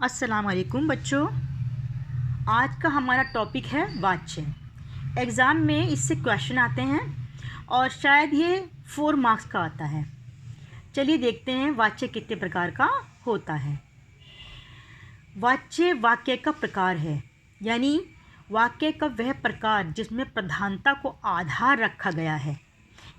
अस्सलाम वालेकुम बच्चों। आज का हमारा टॉपिक है वाच्य। एग्ज़ाम में इससे क्वेश्चन आते हैं और शायद ये 4 मार्क्स का आता है। चलिए देखते हैं वाच्य कितने प्रकार का होता है। वाच्य वाक्य का प्रकार है, यानी वाक्य का वह प्रकार जिसमें प्रधानता को आधार रखा गया है।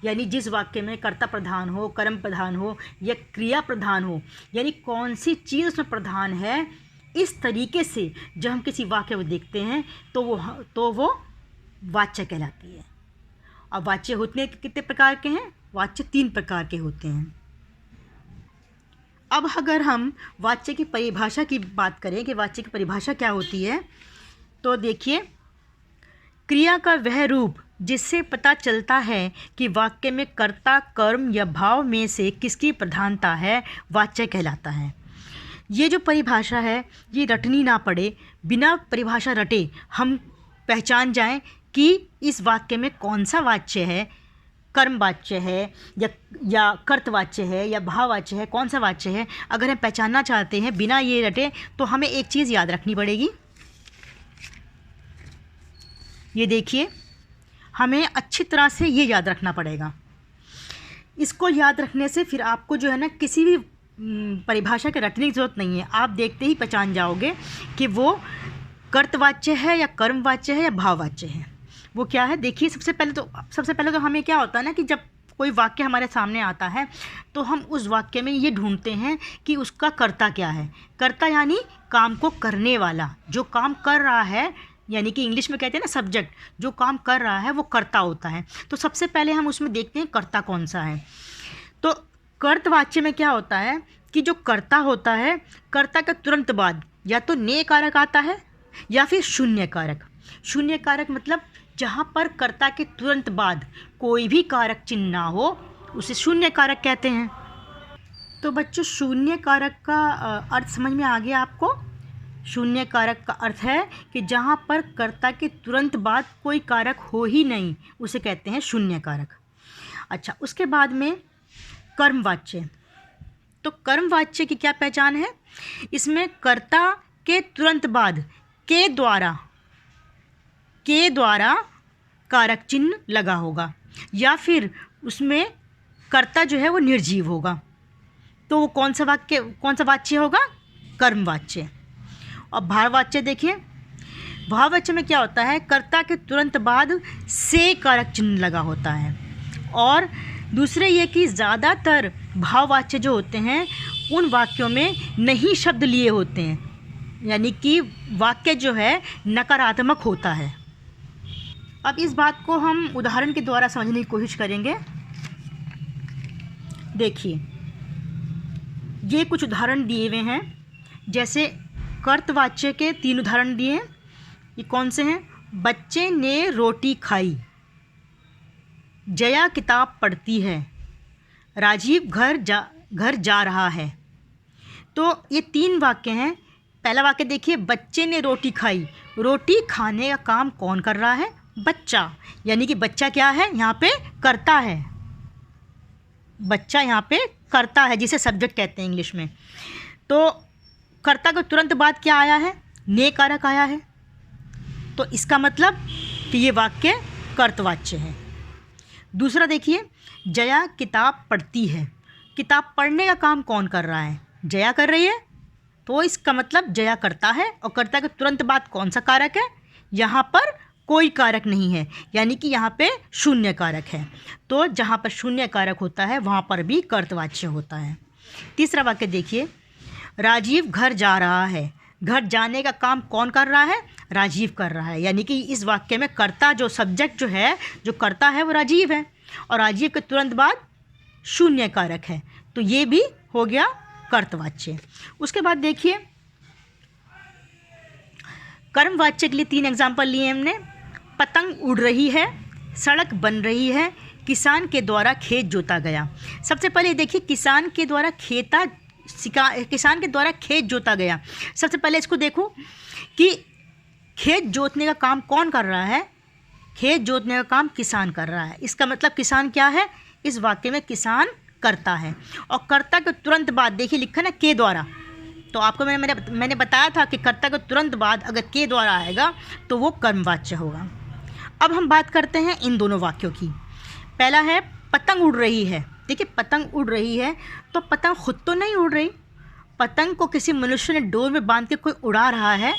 यानी जिस वाक्य में कर्ता प्रधान हो, कर्म प्रधान हो या क्रिया प्रधान हो, यानी कौन सी चीज़ उसमें प्रधान है, इस तरीके से जब हम किसी वाक्य को देखते हैं तो वो वाच्य कहलाती है। और वाच्य होते कितने प्रकार के हैं? वाच्य 3 प्रकार के होते हैं। अब अगर हम वाच्य की परिभाषा की बात करें कि वाच्य की परिभाषा क्या होती है, तो देखिए, क्रिया का वह रूप जिससे पता चलता है कि वाक्य में कर्ता, कर्म या भाव में से किसकी प्रधानता है, वाच्य कहलाता है। ये जो परिभाषा है ये रटनी ना पड़े, बिना परिभाषा रटे हम पहचान जाएं कि इस वाक्य में कौन सा वाच्य है, कर्म वाच्य है या कर्तवाच्य है या भाववाच्य है, कौन सा वाच्य है। अगर हम पहचानना चाहते हैं बिना ये रटे तो हमें एक चीज़ याद रखनी पड़ेगी। ये देखिए, हमें अच्छी तरह से ये याद रखना पड़ेगा। इसको याद रखने से फिर आपको जो है ना किसी भी परिभाषा के रटने की ज़रूरत नहीं है। आप देखते ही पहचान जाओगे कि वो कर्तवाच्य है या कर्मवाच्य है या भाववाच्य है। वो क्या है, देखिए, सबसे पहले तो हमें क्या होता है ना कि जब कोई वाक्य हमारे सामने आता है तो हम उस वाक्य में ये ढूंढते हैं कि उसका कर्ता क्या है। कर्ता यानी काम को करने वाला, जो काम कर रहा है, यानी कि इंग्लिश में कहते हैं ना सब्जेक्ट, जो काम कर रहा है वो कर्ता होता है। तो सबसे पहले हम उसमें देखते हैं कर्ता कौन सा है। तो कर्तवाच्य में क्या होता है कि जो कर्ता होता है, कर्ता के तुरंत बाद या तो ने कारक आता है या फिर शून्य कारक। शून्य कारक मतलब जहाँ पर कर्ता के तुरंत बाद कोई भी कारक चिन्ह ना हो, उसे शून्य कारक कहते हैं। तो बच्चों, शून्य कारक का अर्थ समझ में आ गया आपको? शून्य कारक का अर्थ है कि जहाँ पर कर्ता के तुरंत बाद कोई कारक हो ही नहीं, उसे कहते हैं शून्य कारक। अच्छा, उसके बाद में कर्मवाच्य। तो कर्मवाच्य की क्या पहचान है? इसमें कर्ता के तुरंत बाद के द्वारा कारक चिन्ह लगा होगा या फिर उसमें कर्ता जो है वो निर्जीव होगा। तो वो कौन सा वाच्य होगा? कर्मवाच्य। और भाववाच्य देखिए, भाववाच्य में क्या होता है, कर्ता के तुरंत बाद से कारक चिन्ह लगा होता है। और दूसरे ये कि ज़्यादातर भाववाच्य जो होते हैं उन वाक्यों में नहीं शब्द लिए होते हैं, यानी कि वाक्य जो है नकारात्मक होता है। अब इस बात को हम उदाहरण के द्वारा समझने की कोशिश करेंगे। देखिए, ये कुछ उदाहरण दिए हुए हैं। जैसे कर्तवाच्य के 3 उदाहरण दिए हैं। ये कौन से हैं? बच्चे ने रोटी खाई, जया किताब पढ़ती है, राजीव घर जा रहा है। तो ये 3 वाक्य हैं। पहला वाक्य देखिए, बच्चे ने रोटी खाई। रोटी खाने का काम कौन कर रहा है? बच्चा। यानी कि बच्चा क्या है? यहाँ पे कर्ता है। बच्चा यहाँ पे कर्ता है, जिसे सब्जेक्ट कहते हैं इंग्लिश में। तो कर्ता को तुरंत बाद क्या आया है? ने कारक आया है। तो इसका मतलब कि ये वाक्य कर्तवाच्य है। दूसरा देखिए, जया किताब पढ़ती है। किताब पढ़ने का काम कौन कर रहा है? जया कर रही है। तो इसका मतलब जया करता है और कर्ता के तुरंत बाद कौन सा कारक है? यहाँ पर कोई कारक नहीं है, यानी कि यहाँ पे शून्य कारक है। तो जहाँ पर शून्य कारक होता है वहाँ पर भी कर्तवाच्य होता है। तीसरा वाक्य देखिए, राजीव घर जा रहा है। घर जाने का काम कौन कर रहा है? राजीव कर रहा है। यानी कि इस वाक्य में कर्ता, जो सब्जेक्ट जो कर्ता है वो राजीव है और राजीव के तुरंत बाद शून्य कारक है। तो ये भी हो गया कर्तवाच्य। उसके बाद देखिए, कर्मवाच्य के लिए 3 एग्जाम्पल लिए हमने। पतंग उड़ रही है, सड़क बन रही है, किसान के द्वारा खेत जोता गया। सबसे पहले देखिए, किसान के द्वारा खेत जोता गया। सबसे पहले इसको देखो कि खेत जोतने का काम कौन कर रहा है? खेत जोतने का काम किसान कर रहा है। इसका मतलब किसान क्या है? इस वाक्य में किसान कर्ता है। और कर्ता के तुरंत बाद देखिए लिखा ना के द्वारा, तो आपको मैंने बताया था कि कर्ता के तुरंत बाद अगर के द्वारा आएगा तो वो कर्मवाच्य होगा। अब हम बात करते हैं इन दोनों वाक्यों की। पहला है पतंग उड़ रही है। देखिए पतंग उड़ रही है तो पतंग खुद तो नहीं उड़ रही, पतंग को किसी मनुष्य ने डोर में बांध के कोई उड़ा रहा है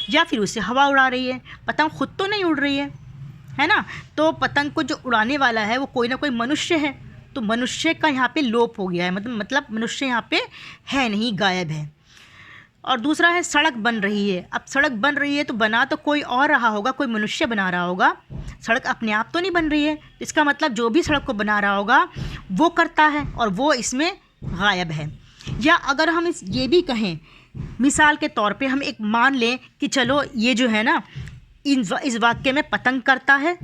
या फिर उसे हवा उड़ा रही है। पतंग खुद तो नहीं उड़ रही है ना। तो पतंग को जो उड़ाने वाला है वो कोई ना कोई मनुष्य है। तो मनुष्य का यहाँ पे लोप हो गया है, मतलब मनुष्य यहाँ पे है नहीं, गायब है। और दूसरा है सड़क बन रही है। अब सड़क बन रही है तो बना तो कोई और रहा होगा, कोई मनुष्य बना रहा होगा, सड़क अपने आप तो नहीं बन रही है। इसका मतलब जो भी सड़क को बना रहा होगा वो करता है और वो इसमें गायब है। या अगर हम ये भी कहें, मिसाल के तौर पे हम एक मान लें कि चलो ये जो है ना इस वाक्य में पतंग करता है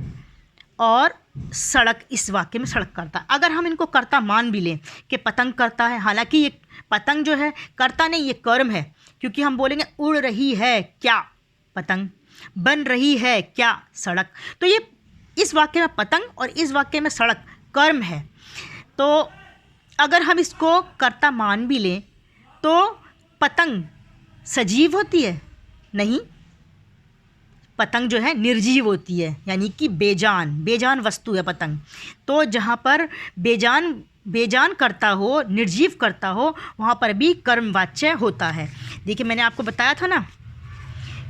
और सड़क इस वाक्य में सड़क करता है। अगर हम इनको कर्ता मान भी लें कि पतंग करता है, हालांकि ये पतंग जो है कर्ता नहीं, ये कर्म है, क्योंकि हम बोलेंगे उड़ रही है क्या पतंग, बन रही है क्या सड़क। तो ये इस वाक्य में पतंग और इस वाक्य में सड़क कर्म है। तो अगर हम इसको कर्ता मान भी लें तो पतंग सजीव होती है? नहीं, पतंग जो है निर्जीव होती है, यानी कि बेजान वस्तु है पतंग। तो जहाँ पर बेजान करता हो, निर्जीव करता हो, वहाँ पर भी कर्मवाच्य होता है। देखिए मैंने आपको बताया था ना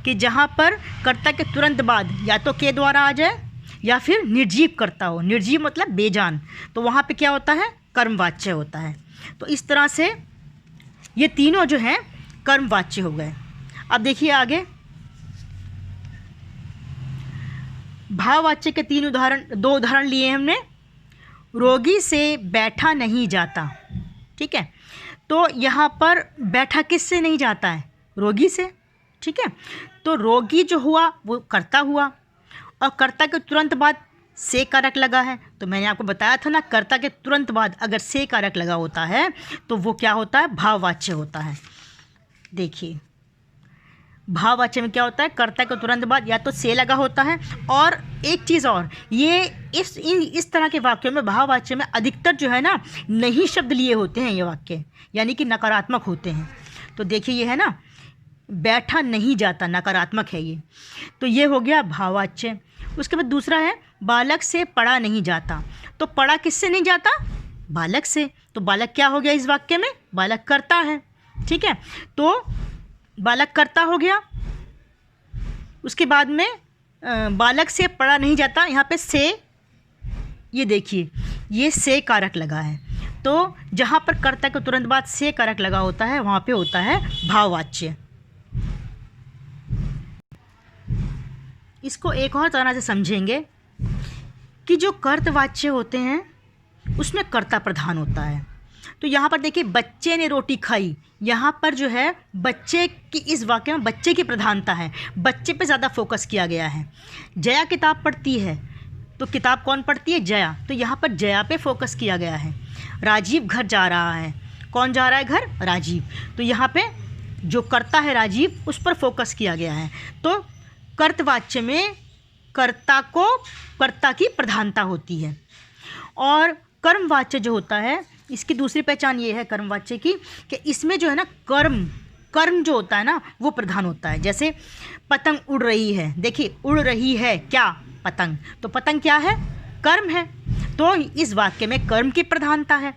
कि जहाँ पर कर्ता के तुरंत बाद या तो के द्वारा आ जाए या फिर निर्जीव करता हो, निर्जीव मतलब बेजान, तो वहाँ पे क्या होता है? कर्मवाच्य होता है। तो इस तरह से ये तीनों जो हैं कर्मवाच्य हो गए। अब देखिए आगे, भाववाच्य के दो उदाहरण लिए हमने। रोगी से बैठा नहीं जाता, ठीक है। तो यहाँ पर बैठा किससे नहीं जाता है? रोगी से, ठीक है। तो रोगी जो हुआ वो कर्ता हुआ और कर्ता के तुरंत बाद से कारक लगा है। तो मैंने आपको बताया था ना, कर्ता के तुरंत बाद अगर से कारक लगा होता है तो वो क्या होता है? भाववाच्य होता है। देखिए भाववाच्य में क्या होता है? कर्ता के तुरंत बाद या तो से लगा होता है, और एक चीज़ और, ये इस तरह के वाक्यों में भाववाच्य में अधिकतर जो है ना नहीं शब्द लिए होते हैं ये वाक्य, यानी कि नकारात्मक होते हैं। तो देखिए ये है ना, बैठा नहीं जाता, नकारात्मक है ये, तो ये हो गया भाववाच्य। उसके बाद दूसरा है बालक से पढ़ा नहीं जाता। तो पढ़ा किससे नहीं जाता? बालक से। तो बालक क्या हो गया इस वाक्य में? बालक कर्ता है, ठीक है। तो बालक कर्ता हो गया। उसके बाद में बालक से पढ़ा नहीं जाता, यहाँ पे से, ये देखिए ये से कारक लगा है। तो जहाँ पर कर्ता के तुरंत बाद से कारक लगा होता है वहाँ पे होता है भाववाच्य। इसको एक और तरह से समझेंगे कि जो कर्तवाच्य होते हैं उसमें कर्ता प्रधान होता है। तो यहाँ पर देखिए बच्चे ने रोटी खाई, यहाँ पर जो है बच्चे की, इस वाक्य में बच्चे की प्रधानता है, बच्चे पे ज़्यादा फोकस किया गया है। जया किताब पढ़ती है, तो किताब कौन पढ़ती है? जया। तो यहाँ पर जया पे फोकस किया गया है। राजीव घर जा रहा है, कौन जा रहा है घर? राजीव। तो यहाँ पे जो कर्ता है राजीव, उस पर फोकस किया गया है। तो कर्तवाच्य में कर्ता की प्रधानता होती है। और कर्मवाच्य जो होता है, इसकी दूसरी पहचान ये है कर्मवाच्य की कि इसमें जो है ना कर्म जो होता है ना वो प्रधान होता है। जैसे पतंग उड़ रही है, देखिए उड़ रही है क्या? पतंग। तो पतंग क्या है? कर्म है। तो इस वाक्य में कर्म की प्रधानता है।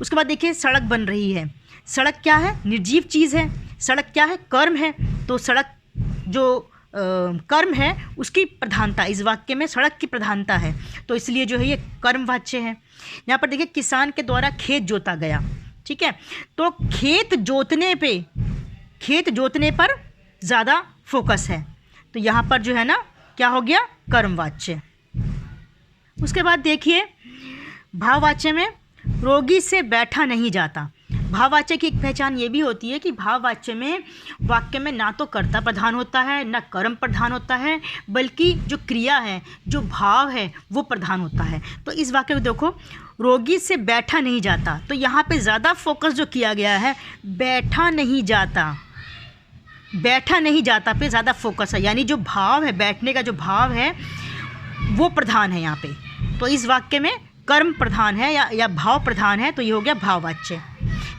उसके बाद देखिए सड़क बन रही है, सड़क क्या है? निर्जीव चीज़ है। सड़क क्या है? कर्म है। तो सड़क जो कर्म है उसकी प्रधानता, इस वाक्य में सड़क की प्रधानता है, तो इसलिए जो है ये कर्मवाच्य है। यहाँ पर देखिए किसान के द्वारा खेत जोता गया, ठीक है। तो खेत जोतने पर ज़्यादा फोकस है, तो यहाँ पर जो है ना क्या हो गया? कर्मवाच्य। उसके बाद देखिए भाववाच्य में रोगी से बैठा नहीं जाता। भाववाच्य की एक पहचान ये भी होती है कि भाववाच्य में वाक्य में ना तो कर्ता प्रधान होता है ना कर्म प्रधान होता है, बल्कि जो क्रिया है, जो भाव है वो प्रधान होता है। तो इस वाक्य में देखो रोगी से बैठा नहीं जाता, तो यहाँ पे ज़्यादा फोकस जो किया गया है बैठा नहीं जाता पे ज़्यादा फोकस है, यानी जो भाव है, बैठने का जो भाव है वो प्रधान है यहाँ पे। तो इस वाक्य में कर्म प्रधान है या भाव प्रधान है, तो ये हो गया भाववाच्य।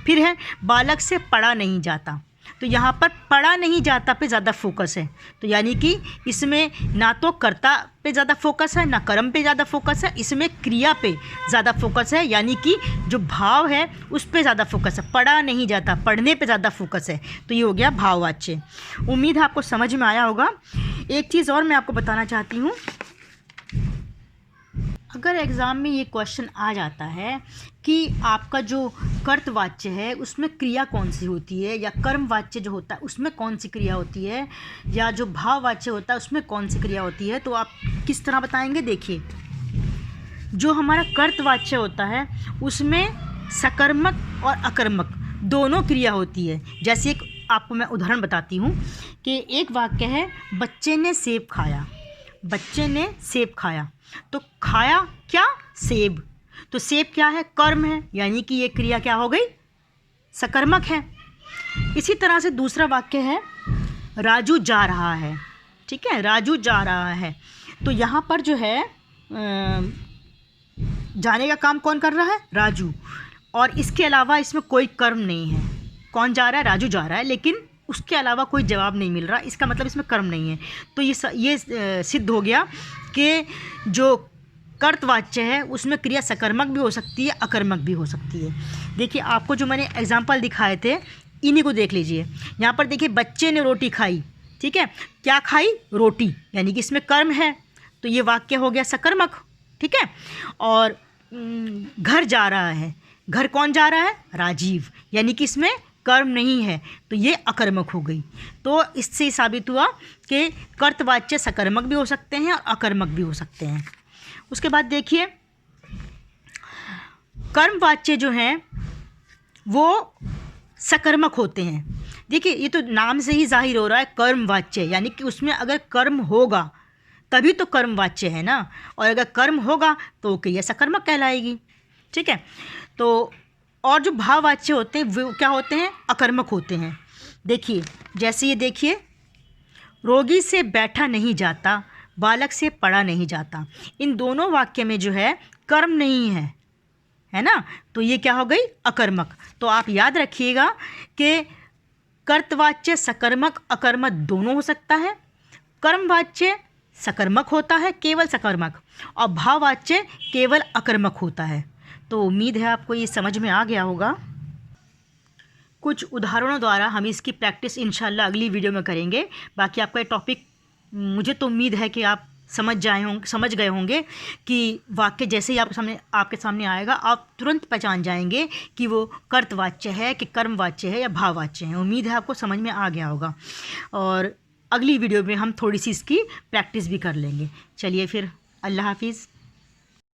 फिर है बालक से पढ़ा नहीं जाता। तो यहाँ पर पढ़ा नहीं जाता पे ज़्यादा फोकस है, तो यानी कि इसमें ना तो कर्ता पे ज़्यादा फोकस है ना कर्म पे ज़्यादा फोकस है, इसमें क्रिया पे ज़्यादा फोकस है, यानी कि जो भाव है उस पे ज़्यादा फोकस है, पढ़ा नहीं जाता, पढ़ने पे ज़्यादा फोकस है। तो ये हो गया भाववाच्य। उम्मीद है आपको समझ में आया होगा। एक चीज़ और मैं आपको बताना चाहती हूँ, अगर एग्ज़ाम में ये क्वेश्चन आ जाता है कि आपका जो कर्तवाच्य है उसमें क्रिया कौन सी होती है, या कर्मवाच्य जो होता है उसमें कौन सी क्रिया होती है, या जो भाववाच्य होता है उसमें कौन सी क्रिया होती है, तो आप किस तरह बताएंगे। देखिए, जो हमारा कर्तवाच्य होता है उसमें सकर्मक और अकर्मक दोनों क्रिया होती है। जैसे एक आपको मैं उदाहरण बताती हूँ कि एक वाक्य है, बच्चे ने सेब खाया। बच्चे ने सेब खाया, तो खाया क्या, सेब। तो सेब क्या है, कर्म है, यानी कि ये क्रिया क्या हो गई, सकर्मक है। इसी तरह से दूसरा वाक्य है, राजू जा रहा है। ठीक है, राजू जा रहा है, तो यहाँ पर जो है जाने का काम कौन कर रहा है, राजू, और इसके अलावा इसमें कोई कर्म नहीं है। कौन जा रहा है, राजू जा रहा है, लेकिन उसके अलावा कोई जवाब नहीं मिल रहा, इसका मतलब इसमें कर्म नहीं है। तो ये सिद्ध हो गया कि जो कर्तवाच्य है उसमें क्रिया सकर्मक भी हो सकती है, अकर्मक भी हो सकती है। देखिए, आपको जो मैंने एग्जाम्पल दिखाए थे इन्हीं को देख लीजिए। यहाँ पर देखिए, बच्चे ने रोटी खाई। ठीक है, क्या खाई, रोटी, यानी कि इसमें कर्म है, तो ये वाक्य हो गया सकर्मक। ठीक है, और घर जा रहा है, घर कौन जा रहा है, राजीव, यानी कि इसमें कर्म नहीं है, तो ये अकर्मक हो गई। तो इससे साबित हुआ कि कर्तवाच्य सकर्मक भी हो सकते हैं और अकर्मक भी हो सकते हैं। उसके बाद देखिए, कर्मवाच्य जो हैं वो सकर्मक होते हैं। देखिए, ये तो नाम से ही जाहिर हो रहा है कर्मवाच्य, यानी कि उसमें अगर कर्म होगा तभी तो कर्मवाच्य है ना, और अगर कर्म होगा तो क्रिया सकर्मक कहलाएगी। ठीक है, तो और जो भाववाच्य होते हैं वो क्या होते हैं, अकर्मक होते हैं। देखिए, जैसे ये देखिए, रोगी से बैठा नहीं जाता, बालक से पढ़ा नहीं जाता, इन दोनों वाक्य में जो है कर्म नहीं है ना, तो ये क्या हो गई, अकर्मक। तो आप याद रखिएगा कि कर्तवाच्य सकर्मक अकर्मक दोनों हो सकता है, कर्मवाच्य सकर्मक होता है केवल सकर्मक, और भाववाच्य केवल अकर्मक होता है। तो उम्मीद है आपको ये समझ में आ गया होगा। कुछ उदाहरणों द्वारा हम इसकी प्रैक्टिस इंशाल्लाह अगली वीडियो में करेंगे। बाकी आपका ये टॉपिक मुझे तो उम्मीद है कि आप समझ गए होंगे कि वाक्य जैसे ही आपके सामने आएगा आप तुरंत पहचान जाएंगे कि वो कर्तवाच्य है कि कर्मवाच्य है या भाववाच्य है। उम्मीद है आपको समझ में आ गया होगा, और अगली वीडियो में हम थोड़ी सी इसकी प्रैक्टिस भी कर लेंगे। चलिए फिर, अल्लाह हाफिज़।